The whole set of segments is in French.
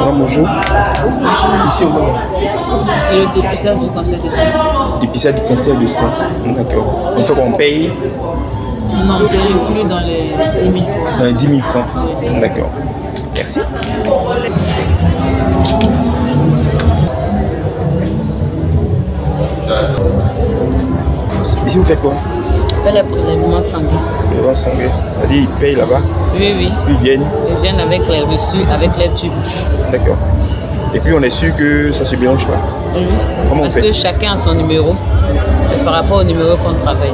Bonjour. Ici, on va. Et le dépistage du cancer du sein. Dépistage du cancer du sein. D'accord. Il faut qu'on paye. Non, c'est inclus dans les 10 000 francs. Dans les 10 000 francs. D'accord. Merci. Ici, vous faites quoi? On fait le prélèvement sanguin. Le prélèvement sanguin. C'est-à-dire, ils payent là-bas? Oui, oui. Puis ils viennent? Ils viennent avec les reçus, avec les tubes. D'accord. Et puis, on est sûr que ça ne se mélange pas? Oui. Comment Parce on fait? que chacun a son numéro. C'est par rapport au numéro qu'on travaille.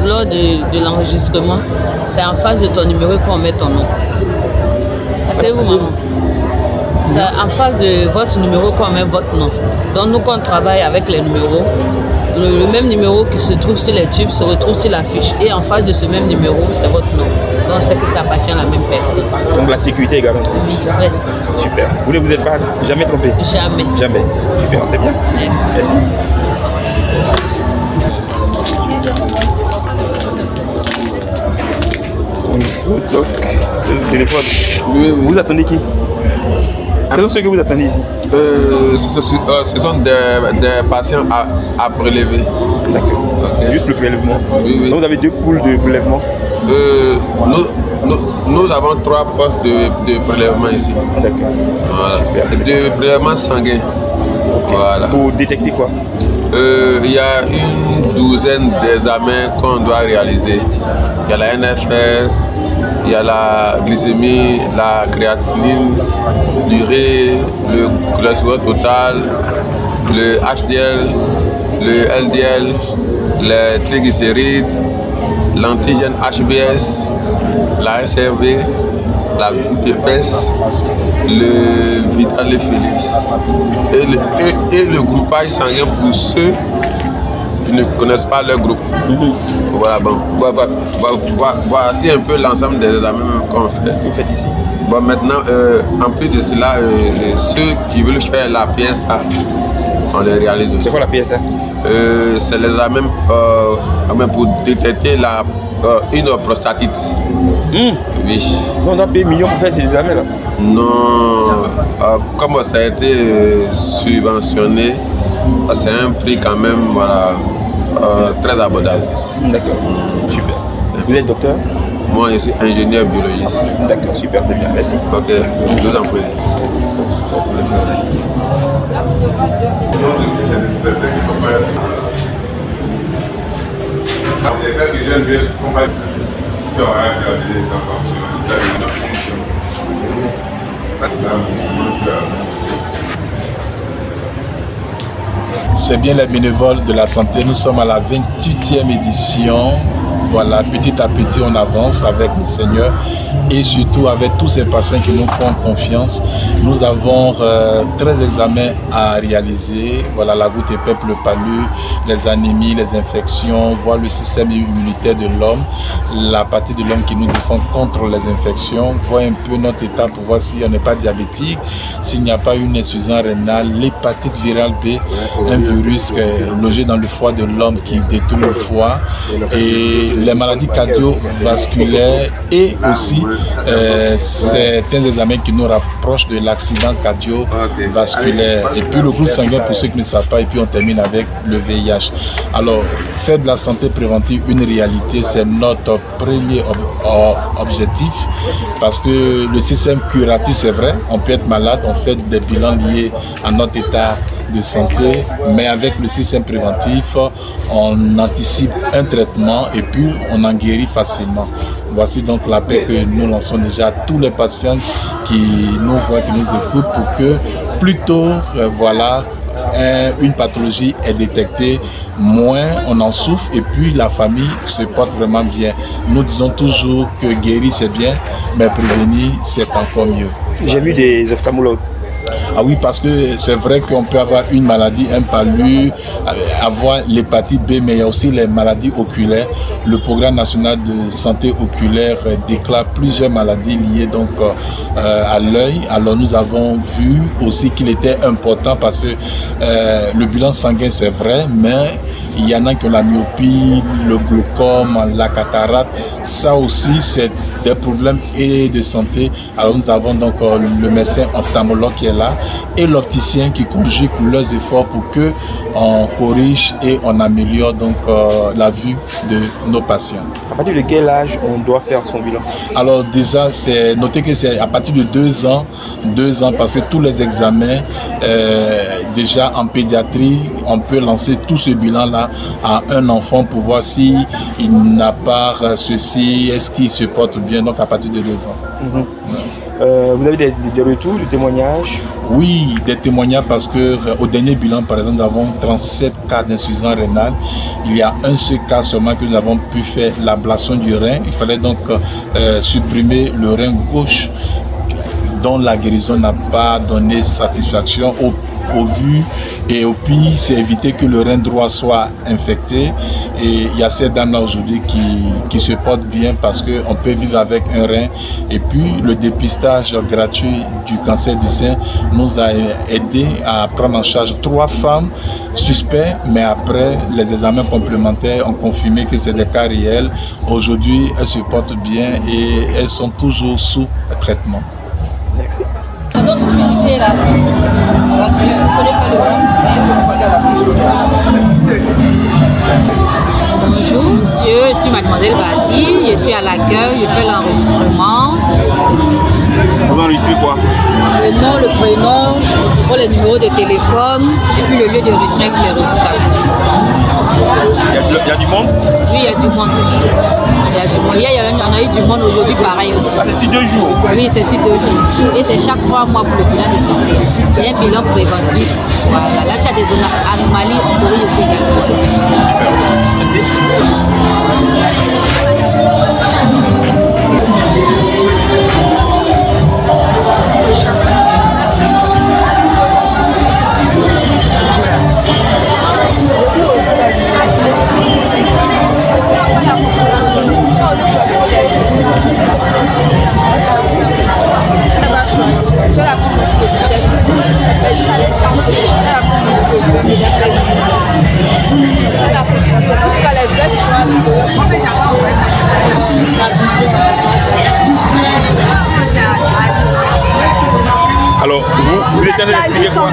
Lors de l'enregistrement, c'est en face de ton numéro qu'on met ton nom. Asseyez-vous, maman. C'est en face de votre numéro qu'on met votre nom. Donc nous, quand on travaille avec les numéros, le même numéro qui se trouve sur les tubes se retrouve sur la fiche. Et en face de ce même numéro, c'est votre nom. Donc c'est que ça appartient à la même personne. Donc la sécurité est garantie? Oui, vrai. Super. Vous ne vous êtes pas jamais trompé? Jamais. Jamais. Super, c'est bien. Merci. Merci. Bonjour, doc. Le téléphone. Vous attendez qui? Quels sont ceux que vous attendez ici? Ce sont des patients à prélever. D'accord. Okay. Juste le prélèvement. Oui, oui. Donc vous avez 2 poules de prélèvement? Nous avons 3 postes de prélèvement ici. D'accord. Voilà. De prélèvement sanguin. Okay. Voilà. Pour détecter quoi? Il y a une douzaine d'examens qu'on doit réaliser. Il y a la NFS, il y a la glycémie, la créatinine, l'urée, le cholestérol total, le HDL, le LDL, les triglycérides, l'antigène HbS, la SRV, la goutte épaisse, le vital effilis et le groupage sanguin pour ceux qui ne connaissent pas leur groupe. Voilà, bon, voici un peu l'ensemble des examens qu'on fait. Vous faites ici? Bon, maintenant, en plus de cela, ceux qui veulent faire la PSA, on les réalise aussi. C'est quoi la PSA? C'est l'examen pour détecter une prostatite. Oui. Non, on doit payer millions pour faire ces examens là? Non, comme ça a été subventionné, c'est un prix quand même voilà, très abordable. D'accord, super. Vous êtes docteur? Moi, je suis ingénieur biologiste. D'accord, super, c'est bien, merci. Ok, je vous en prie. C'est bien les bénévoles de la santé. Nous sommes à la 28e édition. Voilà, petit à petit, on avance avec le Seigneur et surtout avec tous ces patients qui nous font confiance. Nous avons 13 examens à réaliser. Voilà, la goutte épaisse, le palu, les anémies, les infections, voir le système immunitaire de l'homme, la partie de l'homme qui nous défend contre les infections, voir un peu notre état pour voir si on n'est pas diabétique, s'il n'y a pas une insuffisance rénale, l'hépatite virale B, un virus logé dans le foie de l'homme qui détruit le foie, et les maladies cardiovasculaires et aussi certains examens qui nous rapprochent de l'accident cardiovasculaire. Et puis le groupe sanguin pour ceux qui ne savent pas, et puis on termine avec le VIH. Alors, faire de la santé préventive une réalité, c'est notre premier objectif parce que le système curatif, c'est vrai, on peut être malade, on fait des bilans liés à notre état de santé, mais avec le système préventif, on anticipe un traitement et puis on en guérit facilement. Voici donc l'appel que nous lançons déjà à tous les patients qui nous voient, qui nous écoutent pour que plus tôt, voilà, une pathologie est détectée, moins on en souffre et puis la famille se porte vraiment bien. Nous disons toujours que guérir c'est bien, mais prévenir c'est encore mieux. J'ai vu des ophtalmologues. Ah oui, parce que c'est vrai qu'on peut avoir une maladie, un palu, avoir l'hépatite B, mais il y a aussi les maladies oculaires. Le programme national de santé oculaire déclare plusieurs maladies liées donc à l'œil. Alors nous avons vu aussi qu'il était important parce que le bilan sanguin c'est vrai, mais il y en a qui ont la myopie, le glaucome, la cataracte. Ça aussi c'est des problèmes et de santé. Alors nous avons donc le médecin ophtalmologue qui est là et l'opticien qui conjugue leurs efforts pour que on corrige et on améliore donc la vue de nos patients. À partir de quel âge on doit faire son bilan? Alors déjà, c'est noté que c'est à partir de 2 ans parce que tous les examens, déjà en pédiatrie, on peut lancer tout ce bilan-là à un enfant pour voir si il n'a pas ceci, est-ce qu'il se porte bien, donc à partir de 2 ans. Vous avez des retours, des témoignages? Oui, des témoignages parce qu'au dernier bilan, par exemple, nous avons 37 cas d'insuffisance rénale. Il y a un seul cas seulement que nous avons pu faire l'ablation du rein. Il fallait donc supprimer le rein gauche dont la guérison n'a pas donné satisfaction au vu et au pire, c'est éviter que le rein droit soit infecté. Et il y a ces dames-là aujourd'hui qui se portent bien parce qu'on peut vivre avec un rein. Et puis, le dépistage gratuit du cancer du sein nous a aidé à prendre en charge 3 femmes suspectes, mais après, les examens complémentaires ont confirmé que c'est des cas réels. Aujourd'hui, elles se portent bien et elles sont toujours sous traitement. Merci. Quand vous finissez là, bonjour monsieur, je suis mademoiselle Bassi, je suis à l'accueil, je fais l'enregistrement. Vous enregistrez quoi? Le nom, le prénom, pour les numéros de téléphone et puis le lieu de retrait pour les résultats. Il y a du monde? Oui, il y a du monde. Il y a du monde. On a eu du monde aujourd'hui pareil aussi. Ah, c'est sur 2 jours? Oui, c'est sur 2 jours. Et c'est chaque 3 mois pour le bilan de santé. C'est un bilan préventif. Voilà. Là, s'il y a des anomalies, on corrige aussi également. Merci. C'est la première chose que je sais. Alors, vous êtes en train d'expliquer quoi?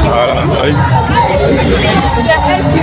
Voilà, allez. C'est elle qui